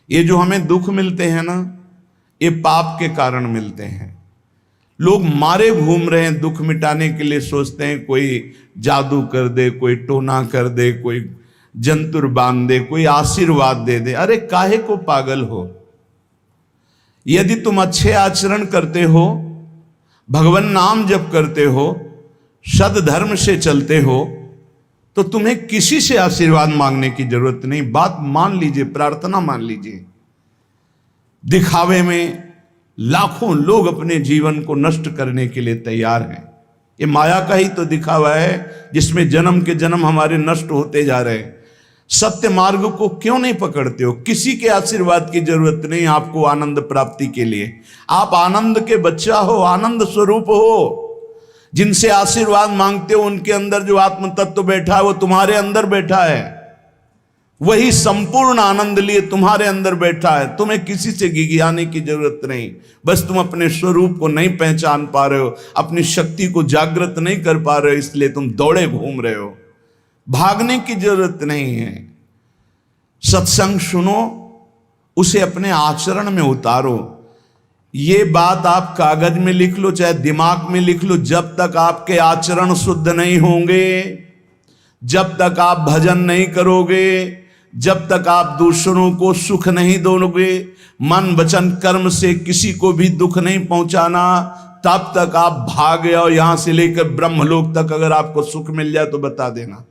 ये जो हमें दुख मिलते हैं ना, ये पाप के कारण मिलते हैं। लोग मारे घूम रहे हैं, दुख मिटाने के लिए सोचते हैं कोई जादू कर दे, कोई टोना कर दे, कोई जंतुर बांध दे, कोई आशीर्वाद दे दे। अरे काहे को पागल हो? यदि तुम अच्छे आचरण करते हो, भगवान नाम जप करते हो, सद धर्म से चलते हो, तो तुम्हें किसी से आशीर्वाद मांगने की जरूरत नहीं। बात मान लीजिए, प्रार्थना मान लीजिए। दिखावे में लाखों लोग अपने जीवन को नष्ट करने के लिए तैयार हैं। ये माया का ही तो दिखावा है जिसमें जन्म के जन्म हमारे नष्ट होते जा रहे हैं। सत्य मार्ग को क्यों नहीं पकड़ते हो? किसी के आशीर्वाद की जरूरत नहीं आपको आनंद प्राप्ति के लिए। आप आनंद के बच्चा हो, आनंद स्वरूप हो। जिनसे आशीर्वाद मांगते हो उनके अंदर जो आत्म तत्व बैठा है वो तुम्हारे अंदर बैठा है। वही संपूर्ण आनंद लिए तुम्हारे अंदर बैठा है। तुम्हें किसी से गिगियाने की जरूरत नहीं। बस तुम अपने स्वरूप को नहीं पहचान पा रहे हो, अपनी शक्ति को जागृत नहीं कर पा रहे हो, इसलिए तुम दौड़े घूम रहे हो। भागने की जरूरत नहीं है। सत्संग सुनो, उसे अपने आचरण में उतारो। ये बात आप कागज में लिख लो, चाहे दिमाग में लिख लो। जब तक आपके आचरण शुद्ध नहीं होंगे, जब तक आप भजन नहीं करोगे, जब तक आप दूसरों को सुख नहीं दोगे, मन वचन कर्म से किसी को भी दुख नहीं पहुंचाना, तब तक आप भागे। और यहां से लेकर ब्रह्मलोक तक अगर आपको सुख मिल जाए तो बता देना।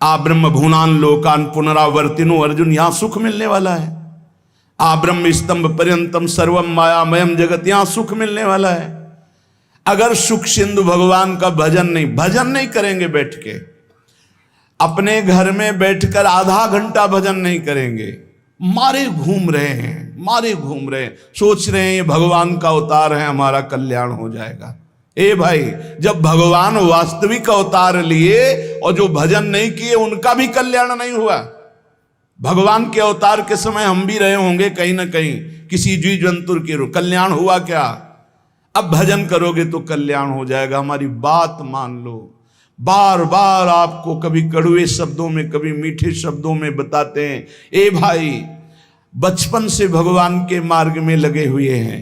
आ ब्रह्म भुवनान लोकान पुनरावर्तिनो, अर्जुन यहां सुख मिलने वाला है। आ ब्रह्म स्तंभ पर्यंतम सर्वम मायामयम जगत, यहां सुख मिलने वाला है। अगर सुख सिंधु भगवान का भजन नहीं करेंगे, बैठ के अपने घर में बैठकर आधा घंटा भजन नहीं करेंगे, मारे घूम रहे हैं, सोच रहे हैं ये भगवान का अवतार है, हमारा कल्याण हो जाएगा। ए भाई, जब भगवान वास्तविक अवतार लिए और जो भजन नहीं किए उनका भी कल्याण नहीं हुआ। भगवान के अवतार के समय हम भी रहे होंगे कहीं ना कहीं, किसी जीव जंतु के कल्याण हुआ क्या? अब भजन करोगे तो कल्याण हो जाएगा। हमारी बात मान लो। बार बार आपको कभी कड़वे शब्दों में, कभी मीठे शब्दों में बताते हैं, ए भाई, बचपन से भगवान के मार्ग में लगे हुए हैं,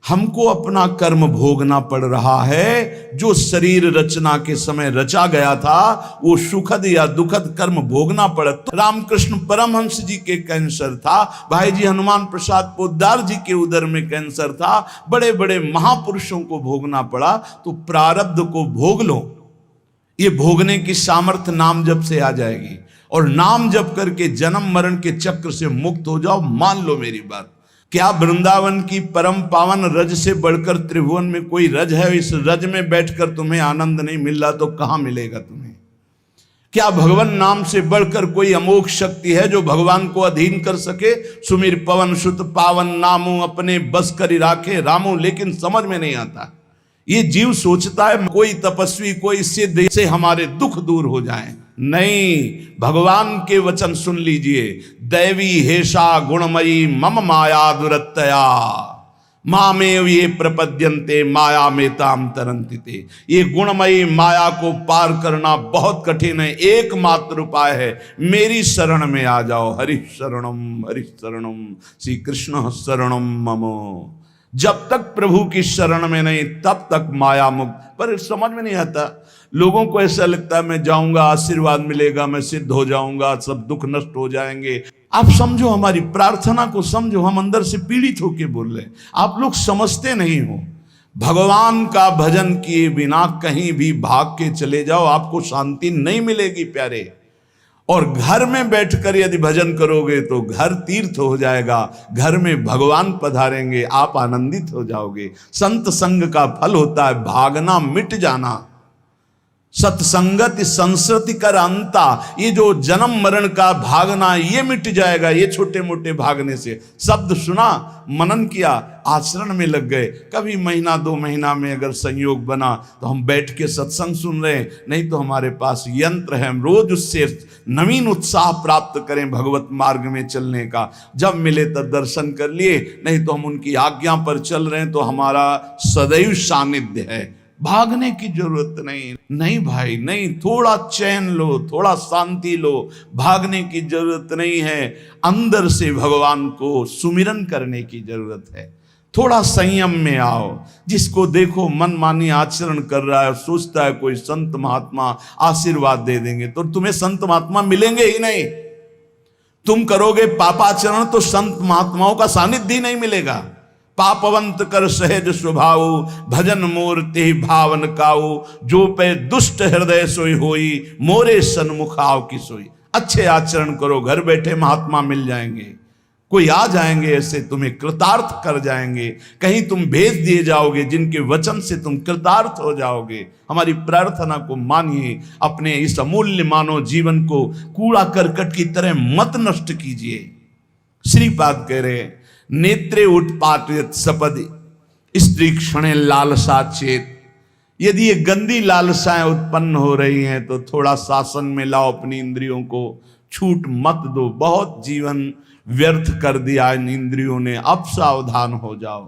हमको अपना कर्म भोगना पड़ रहा है। जो शरीर रचना के समय रचा गया था वो सुखद या दुखद कर्म भोगना पड़ा। रामकृष्ण परमहंस जी के कैंसर था, भाई जी हनुमान प्रसाद पोद्दार जी के उदर में कैंसर था, बड़े बड़े महापुरुषों को भोगना पड़ा। तो प्रारब्ध को भोग लो। ये भोगने की सामर्थ्य नाम जप से आ जाएगी, और नाम जप करके जन्म मरण के चक्र से मुक्त हो जाओ। मान लो मेरी बात। क्या वृंदावन की परम पावन रज से बढ़कर त्रिभुवन में कोई रज है? इस रज में बैठकर तुम्हें आनंद नहीं मिल रहा तो कहां मिलेगा तुम्हें? क्या भगवान नाम से बढ़कर कोई अमोघ शक्ति है जो भगवान को अधीन कर सके? सुमिर पवन सुत पावन नामू अपने बस करी राखे रामू, लेकिन समझ में नहीं आता। ये जीव सोचता है कोई तपस्वी, कोई सिद्ध से हमारे दुख दूर हो जाए। नहीं, भगवान के वचन सुन लीजिए। दैवी हेषा गुणमयी मम माया दुरत्तया मामेव ये प्रपद्यन्ते माया में ताम तरंतिते। ये गुणमयी माया को पार करना बहुत कठिन है। एकमात्र उपाय है, मेरी शरण में आ जाओ। हरि शरणम श्री कृष्ण शरणम मम। जब तक प्रभु की शरण में नहीं तब तक माया मुक्त। पर समझ में नहीं आता, लोगों को ऐसा लगता है मैं जाऊंगा आशीर्वाद मिलेगा, मैं सिद्ध हो जाऊंगा, सब दुख नष्ट हो जाएंगे। आप समझो, हमारी प्रार्थना को समझो। हम अंदर से पीड़ित होकर बोल रहे हैं, आप लोग समझते नहीं हो। भगवान का भजन किए बिना कहीं भी भाग के चले जाओ, आपको शांति नहीं मिलेगी प्यारे। और घर में बैठकर यदि भजन करोगे तो घर तीर्थ हो जाएगा, घर में भगवान पधारेंगे, आप आनंदित हो जाओगे। संत संग का फल होता है भागना, मिट जाना। सत्संगत संस्कृति कर अंता, ये जो जन्म मरण का भागना ये मिट जाएगा। ये छोटे मोटे भागने से, शब्द सुना, मनन किया, आचरण में लग गए। कभी महीना 2 महीना में अगर संयोग बना तो हम बैठ के सत्संग सुन रहे हैं, नहीं तो हमारे पास यंत्र है, हम रोज उससे नवीन उत्साह प्राप्त करें भगवत मार्ग में चलने का। जब मिले तब दर्शन कर लिए, नहीं तो हम उनकी आज्ञा पर चल रहे हैं तो हमारा सदैव सानिध्य है। भागने की जरूरत नहीं। नहीं भाई नहीं, थोड़ा चैन लो, थोड़ा शांति लो, भागने की जरूरत नहीं है। अंदर से भगवान को सुमिरन करने की जरूरत है। थोड़ा संयम में आओ। जिसको देखो मनमानी आचरण कर रहा है, सोचता है कोई संत महात्मा आशीर्वाद दे देंगे, तो तुम्हें संत महात्मा मिलेंगे ही नहीं। तुम करोगे पापाचरण तो संत महात्माओं का सानिध्य ही नहीं मिलेगा। पापवंत कर सहज स्वभाव, भजन मोर ते भावन काऊ, जो पे दुष्ट हृदय सोई होई, मोरे सन्मुख आओ की सोई। अच्छे आचरण करो, घर बैठे महात्मा मिल जाएंगे, कोई आ जाएंगे ऐसे, तुम्हें कृतार्थ कर जाएंगे। कहीं तुम भेज दिए जाओगे जिनके वचन से तुम कृतार्थ हो जाओगे। हमारी प्रार्थना को मानिए, अपने इस अमूल्य मानव जीवन को कूड़ा करकट की तरह मत नष्ट कीजिए। श्रीपाद कह रहे, नेत्रे उत्पाटित सपदि स्त्री क्षणे लालसा चेत। यदि ये गंदी लालसाएं उत्पन्न हो रही हैं तो थोड़ा शासन में लाओ अपनी इंद्रियों को, छूट मत दो। बहुत जीवन व्यर्थ कर दिया इन इंद्रियों ने, अब सावधान हो जाओ।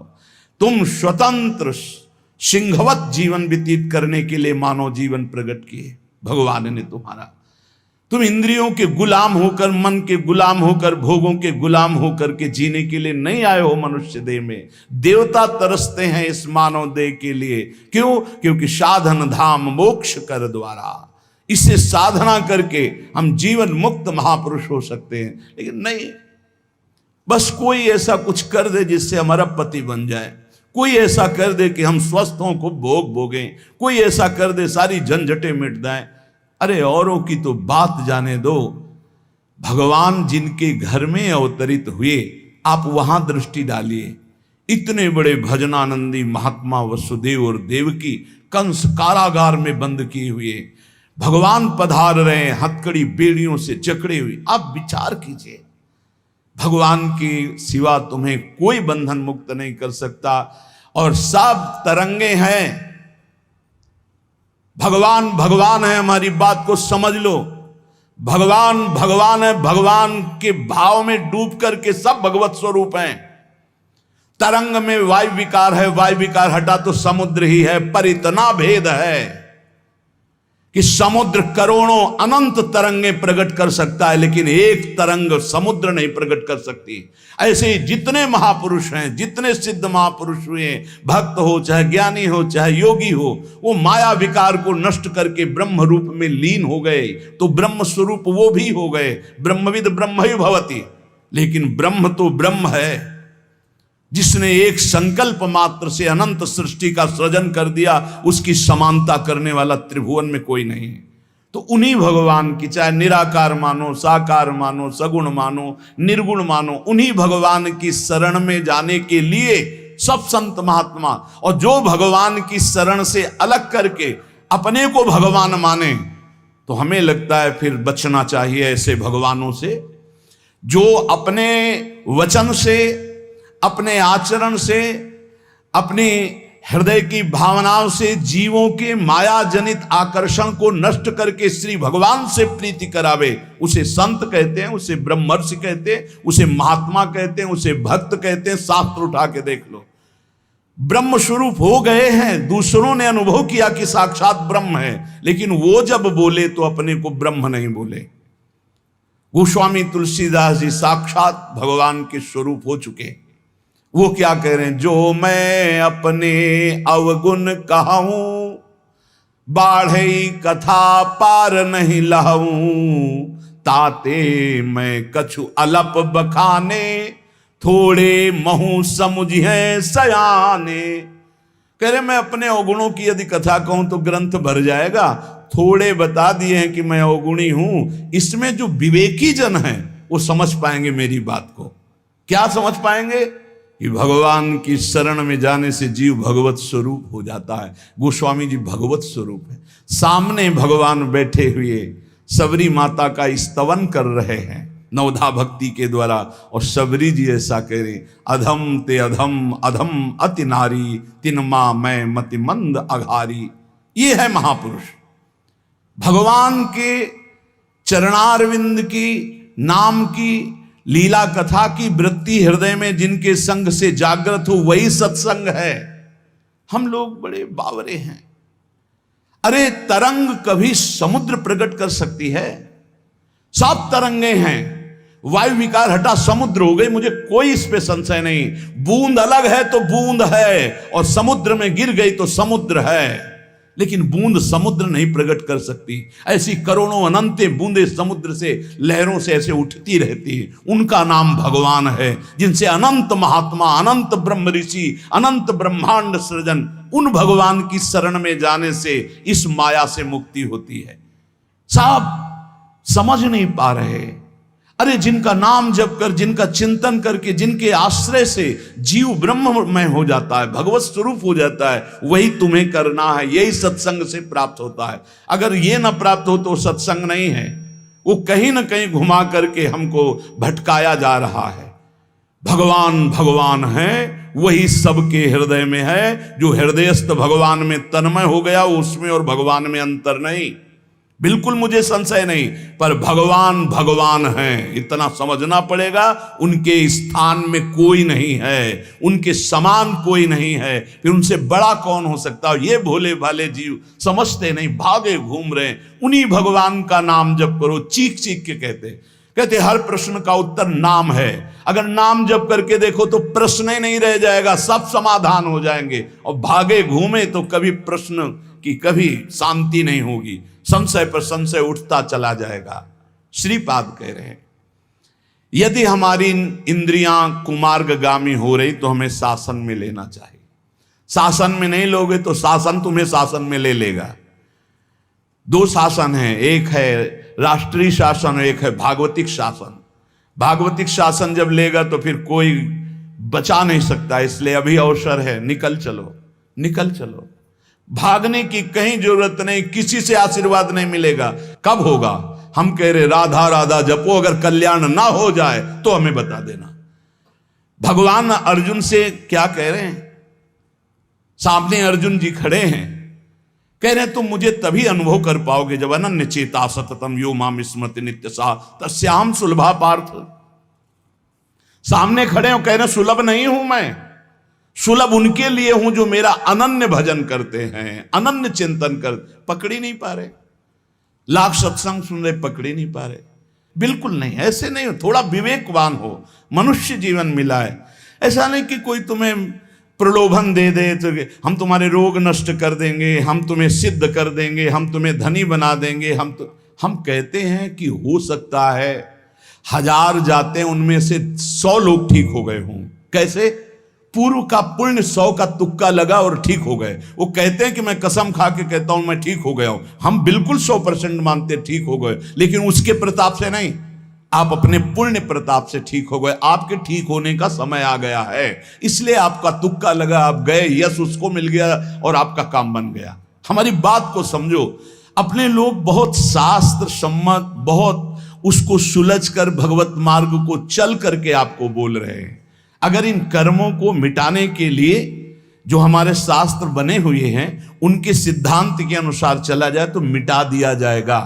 तुम स्वतंत्र सिंहवत जीवन व्यतीत करने के लिए मानव जीवन प्रकट किए भगवान ने तुम्हारा। तुम इंद्रियों के गुलाम होकर, मन के गुलाम होकर, भोगों के गुलाम होकर के जीने के लिए नहीं आए हो मनुष्य देह में। देवता तरसते हैं इस मानव देह के लिए। क्यों? क्योंकि साधन धाम मोक्ष कर द्वारा, इससे साधना करके हम जीवन मुक्त महापुरुष हो सकते हैं। लेकिन नहीं, बस कोई ऐसा कुछ कर दे जिससे हमारा पति बन जाए, कोई ऐसा कर दे कि हम स्वस्थों को भोग भोगें, कोई ऐसा कर दे सारी झंझटें मिट जाएं। अरे औरों की तो बात जाने दो, भगवान जिनके घर में अवतरित हुए आप वहां दृष्टि डालिए। इतने बड़े भजनानंदी महात्मा वसुदेव और देवकी कंस कारागार में बंद किए हुए, भगवान पधार रहे हैं हथकड़ी बेड़ियों से जकड़े हुए। आप विचार कीजिए, भगवान के सिवा तुम्हें कोई बंधन मुक्त नहीं कर सकता। और सब तरंगे हैं, भगवान भगवान है, हमारी बात को समझ लो। भगवान भगवान है, भगवान के भाव में डूब करके सब भगवत स्वरूप हैं। तरंग में वायु विकार है, वायु विकार हटा तो समुद्र ही है। पर इतना भेद है कि समुद्र करोड़ों अनंत तरंगे प्रकट कर सकता है, लेकिन एक तरंग समुद्र नहीं प्रकट कर सकती। ऐसे ही जितने महापुरुष हैं, जितने सिद्ध महापुरुष हुए, भक्त हो चाहे ज्ञानी हो चाहे योगी हो, वो माया विकार को नष्ट करके ब्रह्म रूप में लीन हो गए, तो ब्रह्म स्वरूप वो भी हो गए। ब्रह्मविद ब्रह्म ही भवति। लेकिन ब्रह्म तो ब्रह्म है, जिसने एक संकल्प मात्र से अनंत सृष्टि का सृजन कर दिया, उसकी समानता करने वाला त्रिभुवन में कोई नहीं है। तो उन्हीं भगवान की, चाहे निराकार मानो, साकार मानो, सगुण मानो, निर्गुण मानो, उन्हीं भगवान की शरण में जाने के लिए सब संत महात्मा, और जो भगवान की शरण से अलग करके अपने को भगवान माने, तो हमें लगता है फिर बचना चाहिए ऐसे भगवानों से, जो अपने वचन से, अपने आचरण से, अपने हृदय की भावनाओं से जीवों के माया जनित आकर्षण को नष्ट करके श्री भगवान से प्रीति करावे। उसे संत कहते हैं, उसे ब्रह्मर्षि कहते हैं, उसे महात्मा कहते हैं, उसे भक्त कहते हैं। शास्त्र उठा के देख लो, ब्रह्म स्वरूप हो गए हैं। दूसरों ने अनुभव किया कि साक्षात ब्रह्म है, लेकिन वो जब बोले तो अपने को ब्रह्म नहीं बोले। गोस्वामी तुलसीदास जी साक्षात भगवान के स्वरूप हो चुके। वो क्या कह रहे हैं? जो मैं अपने अवगुण कहूं, बाढ़े कथा पार नहीं लहूं, ताते मैं कछु अलप बखाने, थोड़े महू समुझे सयाने। कह रहे मैं अपने अवगुणों की यदि कथा कहूं तो ग्रंथ भर जाएगा। थोड़े बता दिए हैं कि मैं अवगुणी हूं, इसमें जो विवेकी जन हैं वो समझ पाएंगे मेरी बात को। क्या समझ पाएंगे? कि भगवान की शरण में जाने से जीव भगवत स्वरूप हो जाता है। गोस्वामी जी भगवत स्वरूप है, सामने भगवान बैठे हुए सबरी माता का स्तवन कर रहे हैं नवधा भक्ति के द्वारा। और सबरी जी ऐसा कह रहे, अधम ते अधम अधम अति नारी, तिन माँ मैं मति मंद अघारी। ये है महापुरुष, भगवान के चरणारविंद की नाम की लीला कथा की वृत्ति हृदय में जिनके संग से जागृत हो, वही सत्संग है। हम लोग बड़े बावरे हैं, अरे तरंग कभी समुद्र प्रकट कर सकती है? सब तरंगे हैं, वायु विकार हटा समुद्र हो गई, मुझे कोई इस पे संशय नहीं। बूंद अलग है तो बूंद है, और समुद्र में गिर गई तो समुद्र है, लेकिन बूंद समुद्र नहीं प्रकट कर सकती। ऐसी करोड़ों अनंत बूंदे समुद्र से लहरों से ऐसे उठती रहती है, उनका नाम भगवान है, जिनसे अनंत महात्मा, अनंत ब्रह्म ऋषि, अनंत ब्रह्मांड सृजन, उन भगवान की शरण में जाने से इस माया से मुक्ति होती है। सब समझ नहीं पा रहे। अरे जिनका नाम जप कर, जिनका चिंतन करके, जिनके आश्रय से जीव ब्रह्ममय हो जाता है, भगवत स्वरूप हो जाता है, वही तुम्हें करना है। यही सत्संग से प्राप्त होता है। अगर ये ना प्राप्त हो तो सत्संग नहीं है, वो कहीं ना कहीं घुमा करके हमको भटकाया जा रहा है। भगवान भगवान है, वही सबके हृदय में है। जो हृदयस्थ भगवान में तन्मय हो गया, उसमें और भगवान में अंतर नहीं, बिल्कुल मुझे संशय नहीं। पर भगवान भगवान हैं, इतना समझना पड़ेगा। उनके स्थान में कोई नहीं है, उनके समान कोई नहीं है, फिर उनसे बड़ा कौन हो सकता है? ये भोले भाले जीव समझते नहीं, भागे घूम रहे। उन्हीं भगवान का नाम जप करो, चीख चीख के कहते हर प्रश्न का उत्तर नाम है। अगर नाम जप करके देखो तो प्रश्न ही नहीं रह जाएगा, सब समाधान हो जाएंगे। और भागे घूमे तो कभी प्रश्न की कभी शांति नहीं होगी, संशय पर संशय उठता चला जाएगा। श्रीपाद कह रहे हैं, यदि हमारी इंद्रियां कुमार्गगामी हो रही तो हमें शासन में लेना चाहिए। शासन में नहीं लोगे तो शासन तुम्हें शासन में ले लेगा। दो शासन है, एक है राष्ट्रीय शासन, एक है भागवतिक शासन। भागवतिक शासन जब लेगा तो फिर कोई बचा नहीं सकता, इसलिए अभी अवसर है, निकल चलो, निकल चलो। भागने की कहीं जरूरत नहीं, किसी से आशीर्वाद नहीं मिलेगा। कब होगा? हम कह रहे राधा राधा जपो, अगर कल्याण ना हो जाए तो हमें बता देना। भगवान अर्जुन से क्या कह रहे हैं? सामने अर्जुन जी खड़े हैं, कह रहे हैं तुम मुझे तभी अनुभव कर पाओगे जब अनन्य चेता सततम यो माम स्मृति नित्य सा तस्याम सुलभा पार्थ। सामने खड़े हो, कह रहे सुलभ नहीं हूं मैं, सुलभ उनके लिए हूं जो मेरा अनन्य भजन करते हैं, अनन्य चिंतन कर। पकड़ ही नहीं पा रहे, लाख सत्संग सुन रहे, पकड़ ही नहीं पा रहे। बिल्कुल नहीं, ऐसे नहीं हो। थोड़ा विवेकवान हो, मनुष्य जीवन मिला है। ऐसा नहीं कि कोई तुम्हें प्रलोभन दे दे तो हम तुम्हारे रोग नष्ट कर देंगे, हम तुम्हें सिद्ध कर देंगे, हम तुम्हें धनी बना देंगे। हम कहते हैं कि हो सकता है 1000 जाते उनमें से 100 लोग ठीक हो गए हों। कैसे? पूर्व का पुण्य 100 का तुक्का लगा और ठीक हो गए। वो कहते हैं कि मैं कसम खा के कहता हूं मैं ठीक हो गया हूं। हम बिल्कुल 100% मानते ठीक हो गए, लेकिन उसके प्रताप से नहीं, आप अपने पुण्य प्रताप से ठीक हो गए। आपके ठीक होने का समय आ गया है, इसलिए आपका तुक्का लगा, आप गए, यश उसको मिल गया और आपका काम बन गया। हमारी बात को समझो। अपने लोग बहुत शास्त्र सम्मत, बहुत उसको सुलझ कर भगवत मार्ग को चल करके आपको बोल रहे हैं। अगर इन कर्मों को मिटाने के लिए जो हमारे शास्त्र बने हुए हैं उनके सिद्धांत के अनुसार चला जाए तो मिटा दिया जाएगा।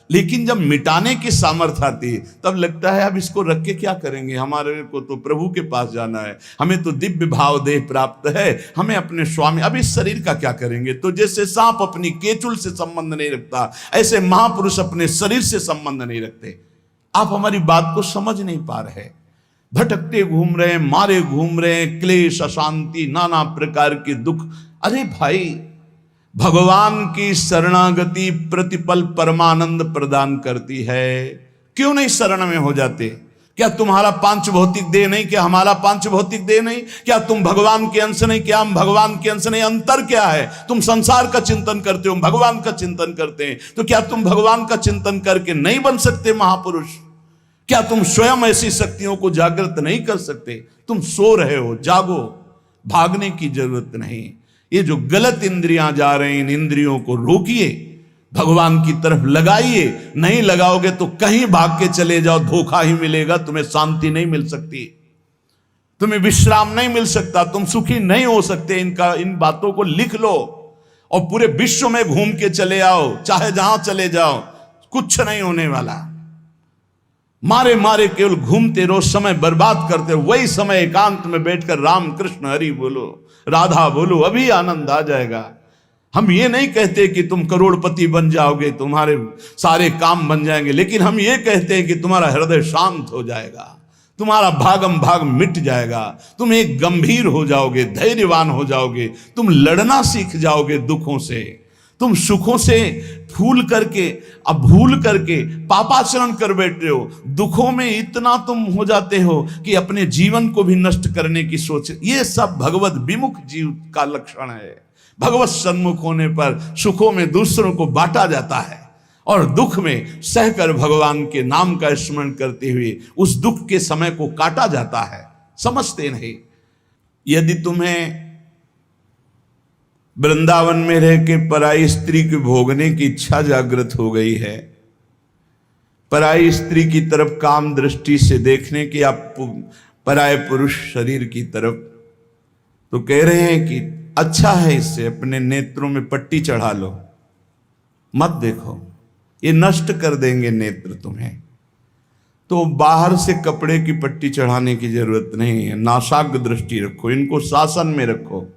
लेकिन जब मिटाने की सामर्थ्य आती है तब लगता है अब इसको रख के क्या करेंगे, हमारे को तो प्रभु के पास जाना है, हमें तो दिव्य भाव देह प्राप्त है, हमें अपने स्वामी, अब इस शरीर का क्या करेंगे। तो जैसे सांप अपनी केचुल से संबंध नहीं रखता, ऐसे महापुरुष अपने शरीर से संबंध नहीं रखते। आप हमारी बात को समझ नहीं पा रहे, भटकते घूम रहे हैं, मारे घूम रहे हैं, क्लेश, अशांति, नाना प्रकार के दुख। अरे भाई, भगवान की शरणागति प्रतिपल परमानंद प्रदान करती है। क्यों नहीं शरण में हो जाते? क्या तुम्हारा पांच भौतिक देह नहीं? क्या हमारा पांच भौतिक देह नहीं? क्या तुम भगवान के अंश नहीं? क्या हम भगवान के अंश नहीं? अंतर क्या है? तुम संसार का चिंतन करते हो, भगवान का चिंतन करते हैं, तो क्या तुम भगवान का चिंतन करके नहीं बन सकते महापुरुष? क्या तुम स्वयं ऐसी शक्तियों को जागृत नहीं कर सकते? तुम सो रहे हो, जागो, भागने की जरूरत नहीं। ये जो गलत इंद्रियां जा रही हैं, इन इंद्रियों को रोकिए, भगवान की तरफ लगाइए। नहीं लगाओगे तो कहीं भाग के चले जाओ, धोखा ही मिलेगा, तुम्हें शांति नहीं मिल सकती, तुम्हें विश्राम नहीं मिल सकता, तुम सुखी नहीं हो सकते। इन बातों को लिख लो और पूरे विश्व में घूम के चले आओ, चाहे जहां चले जाओ, कुछ नहीं होने वाला। मारे मारे केवल घूमते रहो, समय बर्बाद करते हो। वही समय एकांत में बैठकर राम कृष्ण हरि बोलो, राधा बोलो, अभी आनंद आ जाएगा। हम ये नहीं कहते कि तुम करोड़पति बन जाओगे, तुम्हारे सारे काम बन जाएंगे, लेकिन हम ये कहते हैं कि तुम्हारा हृदय शांत हो जाएगा, तुम्हारा भागम भाग मिट जाएगा, तुम एक गंभीर हो जाओगे, धैर्यवान हो जाओगे, तुम लड़ना सीख जाओगे दुखों से, तुम सुखों से भूल करके पापाचरण कर बैठे हो, दुखों में इतना तुम हो जाते हो कि अपने जीवन को भी नष्ट करने की सोच। ये सब भगवत विमुख जीव का लक्षण है। भगवत सन्मुख होने पर सुखों में दूसरों को बांटा जाता है और दुख में सहकर भगवान के नाम का स्मरण करते हुए उस दुख के समय को काटा जाता है। समझते नहीं। यदि तुम्हें वृंदावन में रह के पराई स्त्री के भोगने की इच्छा जागृत हो गई है, पराई स्त्री की तरफ काम दृष्टि से देखने की, आप पराय पुरुष शरीर की तरफ, तो कह रहे हैं कि अच्छा है, इससे अपने नेत्रों में पट्टी चढ़ा लो, मत देखो, ये नष्ट कर देंगे नेत्र तुम्हें। तो बाहर से कपड़े की पट्टी चढ़ाने की जरूरत नहीं है, नासाग्र दृष्टि रखो, इनको शासन में रखो।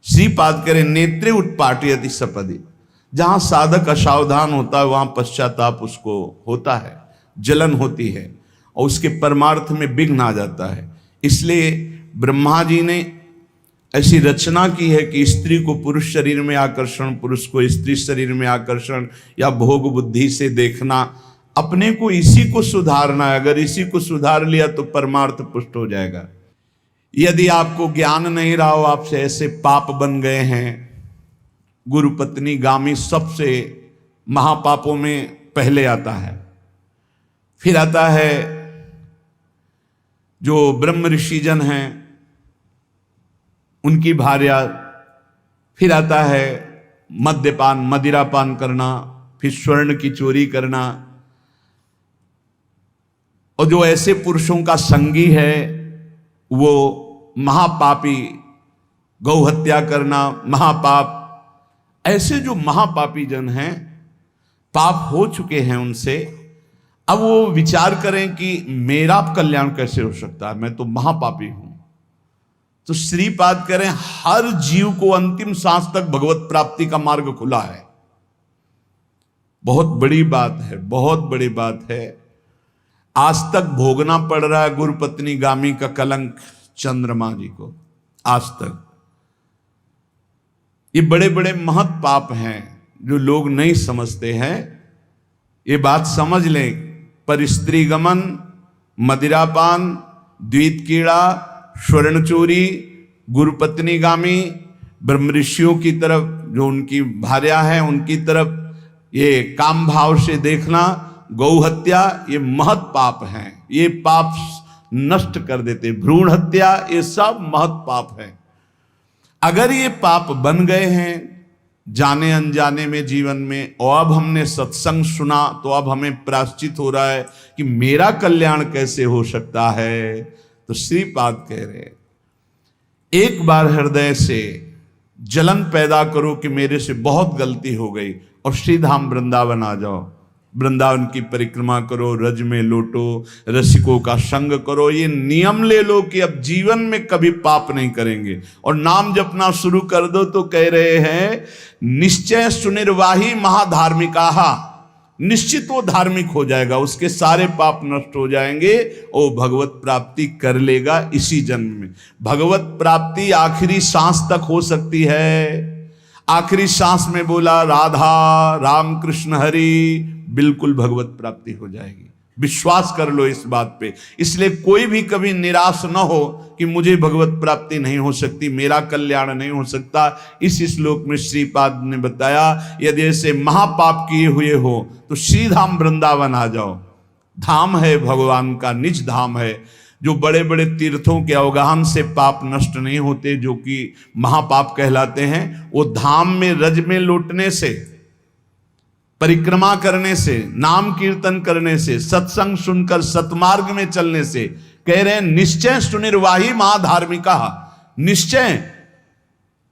श्रीपाद करें नेत्रे उत्पाटयति सपदि, जहां साधक असावधान होता है वहां पश्चाताप उसको होता है, जलन होती है और उसके परमार्थ में विघ्न आ जाता है। इसलिए ब्रह्मा जी ने ऐसी रचना की है कि स्त्री को पुरुष शरीर में आकर्षण, पुरुष को स्त्री शरीर में आकर्षण या भोग बुद्धि से देखना, अपने को इसी को सुधारना है। अगर इसी को सुधार लिया तो परमार्थ पुष्ट हो जाएगा। यदि आपको ज्ञान नहीं रहा हो, आपसे ऐसे पाप बन गए हैं, गुरु पत्नी गामी सबसे महापापों में पहले आता है, फिर आता है जो ब्रह्म ऋषिजन हैं उनकी भार्या, फिर आता है मद्यपान, मदिरापान करना, फिर स्वर्ण की चोरी करना, और जो ऐसे पुरुषों का संगी है वो महापापी, गौ हत्या करना महापाप। ऐसे जो महापापी जन हैं, पाप हो चुके हैं उनसे, अब वो विचार करें कि मेरा कल्याण कैसे हो सकता है, मैं तो महापापी हूं। तो श्रीपाद करें हर जीव को अंतिम सांस तक भगवत प्राप्ति का मार्ग खुला है। बहुत बड़ी बात है, बहुत बड़ी बात है। आज तक भोगना पड़ रहा है गुरु पत्नी गामी का कलंक चंद्रमा जी को, आज तक। ये बड़े बड़े महत् पाप हैं जो लोग नहीं समझते हैं। ये बात समझ लें, पर स्त्री गमन, मदिरापान, द्वित कीड़ा, स्वर्ण चोरी, गुरु पत्नी गामी, ब्रह्म ऋषियों की तरफ जो उनकी भार्या है उनकी तरफ ये काम भाव से देखना, गौ हत्या, ये महत् पाप हैं। ये पाप नष्ट कर देते। भ्रूण हत्या, ये सब महत् पाप है। अगर ये पाप बन गए हैं जाने अनजाने में जीवन में, और अब हमने सत्संग सुना तो अब हमें प्रायश्चित हो रहा है कि मेरा कल्याण कैसे हो सकता है। तो श्रीपाद कह रहे, एक बार हृदय से जलन पैदा करो कि मेरे से बहुत गलती हो गई, और श्रीधाम वृंदावन आ जाओ, वृंदावन की परिक्रमा करो, रज में लोटो, रसिकों का संग करो। ये नियम ले लो कि अब जीवन में कभी पाप नहीं करेंगे, और नाम जपना शुरू कर दो। तो कह रहे हैं निश्चय सुनिर्वाही महाधार्मिका, निश्चित वो धार्मिक हो जाएगा, उसके सारे पाप नष्ट हो जाएंगे और भगवत प्राप्ति कर लेगा इसी जन्म में। भगवत प्राप्ति आखिरी सांस तक हो सकती है। आखिरी सांस में बोला राधा राम कृष्ण हरि, बिल्कुल भगवत प्राप्ति हो जाएगी। विश्वास कर लो इस बात पे। इसलिए कोई भी कभी निराश न हो कि मुझे भगवत प्राप्ति नहीं हो सकती, मेरा कल्याण नहीं हो सकता। इस श्लोक में श्रीपाद ने बताया, यदि ऐसे महापाप किए हुए हो तो श्रीधाम वृंदावन आ जाओ। धाम है भगवान का, निज धाम है। जो बड़े बड़े तीर्थों के अवगाहन से पाप नष्ट नहीं होते, जो कि महापाप कहलाते हैं, वो धाम में रज में लौटने से, परिक्रमा करने से, नाम कीर्तन करने से, सत्संग सुनकर सतमार्ग में चलने से, कह रहे हैं निश्चय सुनिर्वाही महाधार्मिका, निश्चय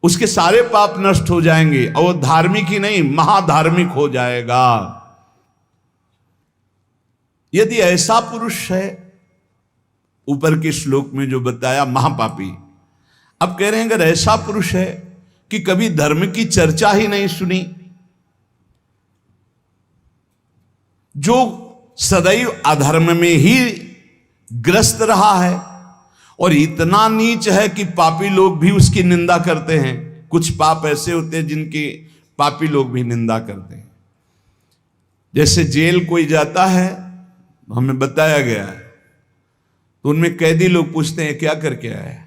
उसके सारे पाप नष्ट हो जाएंगे और वो धार्मिक ही नहीं महाधार्मिक हो जाएगा। यदि ऐसा पुरुष है, ऊपर के श्लोक में जो बताया महापापी, अब कह रहे हैं अगर ऐसा पुरुष है कि कभी धर्म की चर्चा ही नहीं सुनी। जो सदैव अधर्म में ही ग्रस्त रहा है और इतना नीच है कि पापी लोग भी उसकी निंदा करते हैं। कुछ पाप ऐसे होते हैं जिनकी पापी लोग भी निंदा करते हैं। जैसे जेल कोई जाता है, हमें बताया गया है, तो उनमें कैदी लोग पूछते हैं क्या करके आया है,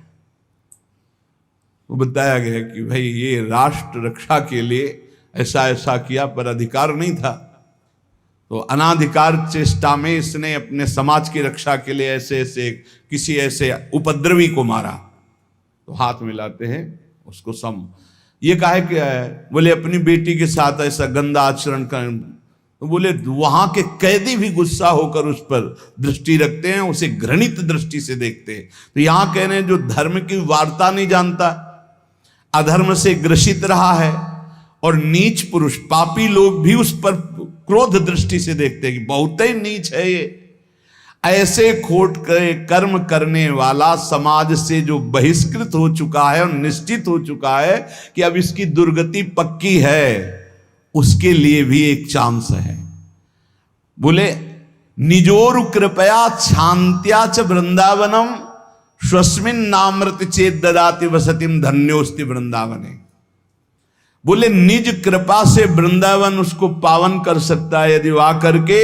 वो बताया गया कि भाई ये राष्ट्र रक्षा के लिए ऐसा ऐसा किया, पर अधिकार नहीं था, तो अनाधिकार चेष्टा में इसने अपने समाज की रक्षा के लिए ऐसे ऐसे किसी ऐसे उपद्रवी को मारा। तो हाथ मिलाते हैं उसको सम, ये काहे क्या है, बोले अपनी बेटी के साथ ऐसा गंदा आचरण कर। तो बोले वहां के कैदी भी गुस्सा होकर उस पर दृष्टि रखते हैं, उसे घृणित दृष्टि से देखते हैं। तो यहां कह रहे हैं जो धर्म की वार्ता नहीं जानता, अधर्म से ग्रसित रहा है, और नीच पुरुष पापी लोग भी उस पर क्रोध दृष्टि से देखते हैं कि बहुत ही नीच है ये। ऐसे खोट कर्म करने वाला समाज से जो बहिष्कृत हो चुका है और निश्चित हो चुका है कि अब इसकी दुर्गति पक्की है, उसके लिए भी एक चांस है। बोले निजोरु कृपया शांत्या च वृंदावनम स्वस्मिन नामृत चेत ददाति वसतिम धन्योस्ति वृंदावने। बोले निज कृपा से वृंदावन उसको पावन कर सकता है यदि वह करके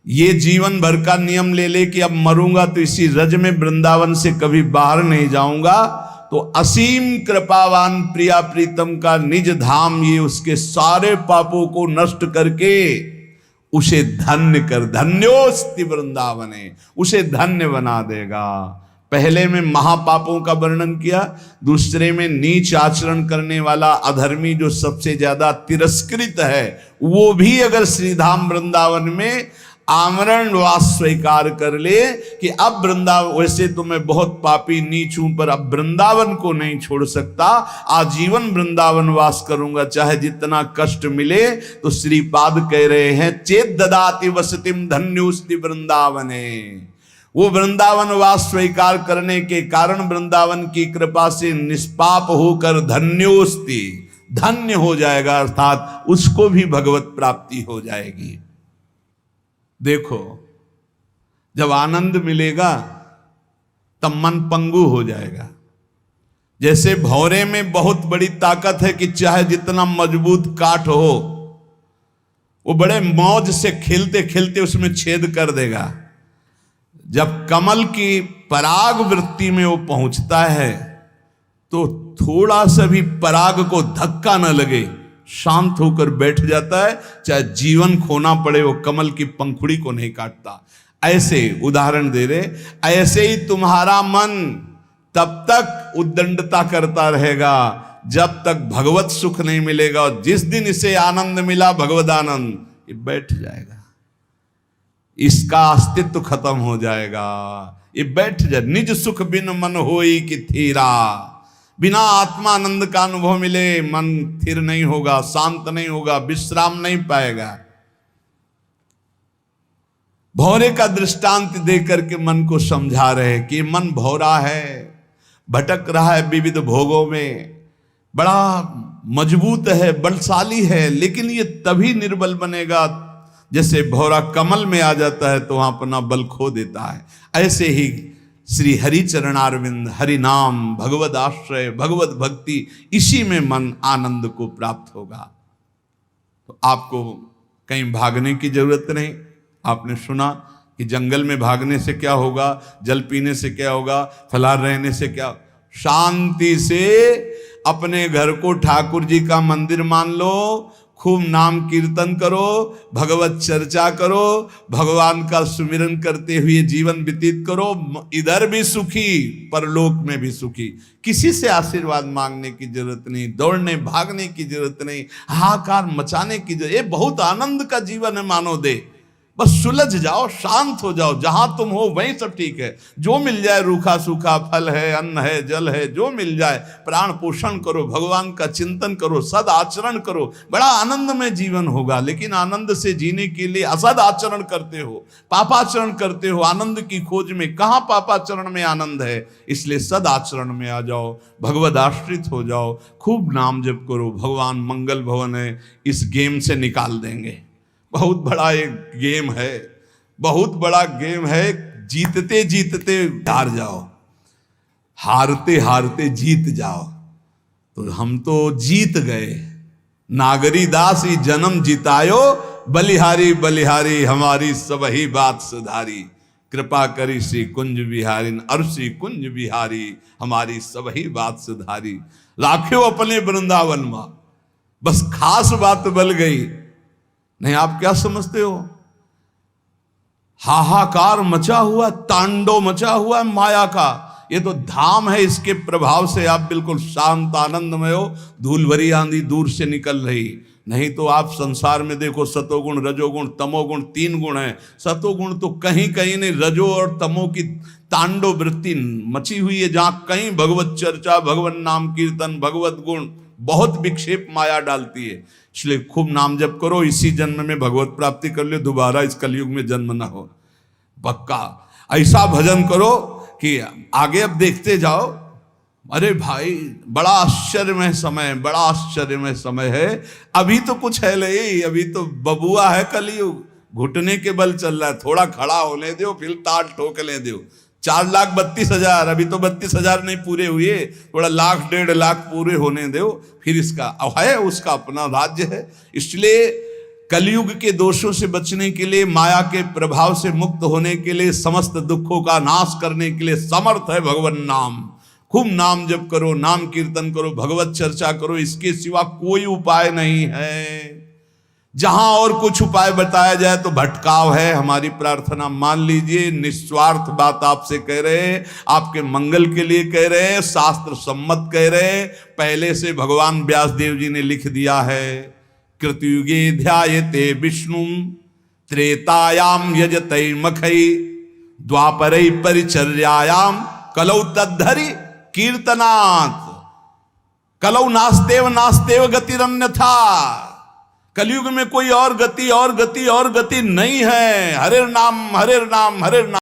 ये जीवन भर का नियम ले ले कि अब मरूंगा तो इसी रज में वृंदावन से कभी बाहर नहीं जाऊंगा, तो असीम कृपावान प्रिया प्रीतम का निज धाम ये उसके सारे पापों को नष्ट करके उसे धन्य कर, धन्योस्ति वृंदावने, उसे धन्य बना देगा। पहले में महापापों का वर्णन किया, दूसरे में नीच आचरण करने वाला अधर्मी जो सबसे ज्यादा तिरस्कृत है, वो भी अगर श्रीधाम वृंदावन में आमरण वास स्वीकार कर ले कि अब वृंदावन, वैसे तो मैं बहुत पापी नीच हूं पर अब वृंदावन को नहीं छोड़ सकता, आजीवन वृंदावन वास करूंगा चाहे जितना कष्ट मिले। तो श्रीपाद कह रहे हैं चेत ददाति वसतिम धन्योस्ति वृंदावने। वो वृंदावन वास स्वीकार करने के कारण वृंदावन की कृपा से निष्पाप होकर धन्योस्ति, धन्य हो जाएगा, अर्थात उसको भी भगवत प्राप्ति हो जाएगी। देखो जब आनंद मिलेगा तब मन पंगु हो जाएगा। जैसे भौरे में बहुत बड़ी ताकत है कि चाहे जितना मजबूत काठ हो वो बड़े मौज से खेलते खेलते उसमें छेद कर देगा। जब कमल की पराग वृत्ति में वो पहुंचता है तो थोड़ा सा भी पराग को धक्का न लगे, शांत होकर बैठ जाता है, चाहे जीवन खोना पड़े वो कमल की पंखुड़ी को नहीं काटता। ऐसे उदाहरण दे रहे, ऐसे ही तुम्हारा मन तब तक उद्दंडता करता रहेगा जब तक भगवत सुख नहीं मिलेगा, और जिस दिन इसे आनंद मिला भगवद आनंद, ये बैठ जाएगा, इसका अस्तित्व खत्म हो जाएगा, ये बैठ जाए। निज सुख बिन मन होई कि थीरा, बिना आत्मानंद का अनुभव मिले मन स्थिर नहीं होगा, शांत नहीं होगा, विश्राम नहीं पाएगा। भौरे का दृष्टांत देकर के मन को समझा रहे कि मन भौरा है, भटक रहा है विविध भोगों में, बड़ा मजबूत है, बलशाली है, लेकिन ये तभी निर्बल बनेगा जैसे भौरा कमल में आ जाता है तो वहां अपना बल खो देता है। ऐसे ही श्री हरि चरणारविंद, हरि नाम, भगवद आश्रय, भगवत भक्ति, इसी में मन आनंद को प्राप्त होगा। तो आपको कहीं भागने की जरूरत नहीं। आपने सुना कि जंगल में भागने से क्या होगा, जल पीने से क्या होगा, फलाहार रहने से क्या, शांति से अपने घर को ठाकुर जी का मंदिर मान लो, खूब नाम कीर्तन करो, भगवत चर्चा करो, भगवान का सुमिरन करते हुए जीवन व्यतीत करो, इधर भी सुखी परलोक में भी सुखी। किसी से आशीर्वाद मांगने की जरूरत नहीं, दौड़ने भागने की जरूरत नहीं, हाहाकार मचाने की जरूरत। ये बहुत आनंद का जीवन है मानो दे, बस सुलझ जाओ, शांत हो जाओ, जहां तुम हो वहीं सब ठीक है। जो मिल जाए, रूखा सूखा फल है, अन्न है, जल है, जो मिल जाए, प्राण पोषण करो, भगवान का चिंतन करो, सद आचरण करो, बड़ा आनंद में जीवन होगा। लेकिन आनंद से जीने के लिए असद आचरण करते हो, पापाचरण करते हो, आनंद की खोज में। कहाँ पापाचरण में आनंद है? इसलिए सद आचरण में आ जाओ, भगवद आश्रित हो जाओ, खूब नाम जप करो। भगवान मंगल भवन है, इस गेम से निकाल देंगे। बहुत बड़ा एक गेम है, बहुत बड़ा गेम है। जीतते जीतते हार जाओ, हारते हारते जीत जाओ। तो हम तो जीत गए। नागरी दास ही जन्म जितायो, बलिहारी बलिहारी हमारी सबही बात सुधारी। कृपा करी श्री कुंज बिहारी, और श्री कुंज बिहारी हमारी सबही बात सुधारी। राख्यो अपने वृंदावन में, बस खास बात बल गई। नहीं, आप क्या समझते हो? हाहाकार मचा हुआ, तांडव मचा हुआ माया का। ये तो धाम है, इसके प्रभाव से आप बिल्कुल शांत आनंदमय हो। धूल भरी आंधी दूर से निकल रही। नहीं तो आप संसार में देखो, सतोगुण रजोगुण तमोगुण 3 गुण है। सतोगुण तो कहीं कहीं नहीं, रजो और तमो की तांडव वृत्ति मची हुई है। जहां कहीं भगवत चर्चा, भगवत नाम कीर्तन, भगवत गुण, बहुत विक्षेप माया डालती है। इसलिए खूब नाम जप करो, इसी जन्म में भगवत प्राप्ति कर लो, दोबारा इस कलयुग में जन्म ना हो। पक्का ऐसा भजन करो कि आगे अब देखते जाओ। अरे भाई, बड़ा आश्चर्यमय समय, बड़ा आश्चर्यमय समय है। अभी तो कुछ है नहीं, अभी तो बबुआ है कलयुग, घुटने के बल चल रहा है। थोड़ा खड़ा होने दो, फिर ताल ठोकने दो। 4,32,000, अभी तो 32,000 नहीं पूरे हुए, थोड़ा 1,00,000 1,50,000 पूरे होने दो, फिर इसका है, उसका अपना राज्य है। इसलिए कलयुग के दोषों से बचने के लिए, माया के प्रभाव से मुक्त होने के लिए, समस्त दुखों का नाश करने के लिए समर्थ है भगवान नाम। खूब नाम जप करो, नाम कीर्तन करो, भगवत चर्चा करो, इसके सिवा कोई उपाय नहीं है। जहां और कुछ उपाय बताया जाए तो भटकाव है। हमारी प्रार्थना मान लीजिए, निस्वार्थ बात आपसे कह रहे हैं, आपके मंगल के लिए कह रहे हैं, शास्त्र सम्मत कह रहे हैं। पहले से भगवान व्यासदेव जी ने लिख दिया है, कृतयुगे ध्यायते विष्णु, त्रेतायाम यजते मखई, द्वापरै परिचर्यायाम, कलौ तद्धरि कीर्तनात्। कलौ नास्तेव नास्तेव गतिरन्यथा। कलयुग में कोई और गति और गति और गति नहीं है। हरे नाम हरे नाम हरे नाम।